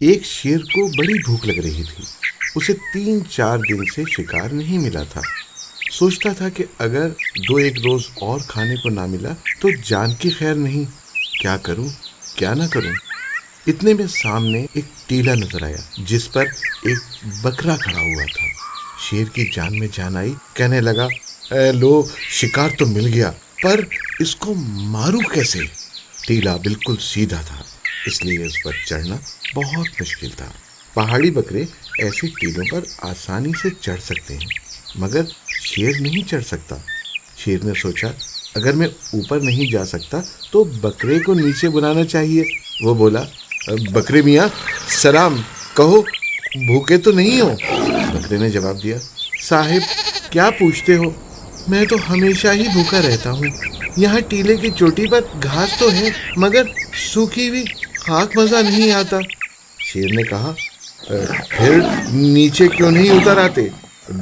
ایک شیر کو بڑی بھوک لگ رہی تھی۔ اسے 3-4 دن سے شکار نہیں ملا تھا۔ سوچتا تھا کہ اگر 2-1 روز اور کھانے کو نہ ملا تو جان کی خیر نہیں۔ کیا کروں، کیا نہ کروں؟ اتنے میں سامنے ایک ٹیلا نظر آیا جس پر ایک بکرا کھڑا ہوا تھا۔ شیر کی جان میں جان آئی، کہنے لگا، اے لو، شکار تو مل گیا، پر اس کو ماروں کیسے؟ ٹیلا بالکل سیدھا تھا، اس لیے اس پر چڑھنا بہت مشکل تھا۔ پہاڑی بکرے ایسے ٹیلوں پر آسانی سے چڑھ سکتے ہیں، مگر شیر نہیں چڑھ سکتا۔ شیر نے سوچا، اگر میں اوپر نہیں جا سکتا تو بکرے کو نیچے بلانا چاہیے۔ وہ بولا، بکرے میاں سلام، کہو بھوکے تو نہیں ہو؟ بکرے نے جواب دیا، صاحب کیا پوچھتے ہو، میں تو ہمیشہ ہی بھوکا رہتا ہوں۔ یہاں ٹیلے کی چوٹی پر گھاس تو ہے، مگر سوکھی ہوئی خاک مزہ نہیں آتا۔ شیر نے کہا، پھر نیچے کیوں نہیں اتر آتے؟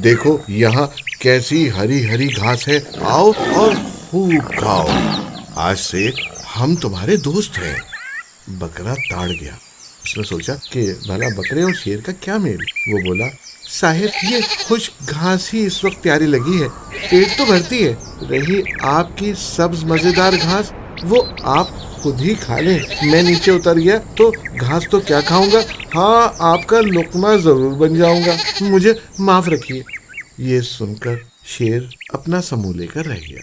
دیکھو یہاں کیسی ہری ہری گھاس ہے، آؤ اور خوب کھاؤ، آج سے ہم تمہارے دوست ہیں۔ بکرا تاڑ گیا۔ اس نے سوچا کہ بھلا بکرے اور شیر کا کیا میل؟ وہ بولا، صاحب یہ خشک گھاس ہی اس وقت پیاری لگی ہے، پیٹ تو بھرتی ہے، رہی آپ کی سبز مزیدار گھاس وہ آپ خود ہی کھا لیں۔ میں نیچے اتر گیا تو گھاس تو کیا کھاؤں گا، ہاں آپ کا لقمہ ضرور بن جاؤں گا، مجھے معاف رکھیے۔ یہ سن کر شیر اپنا سمو لے کر رہ گیا۔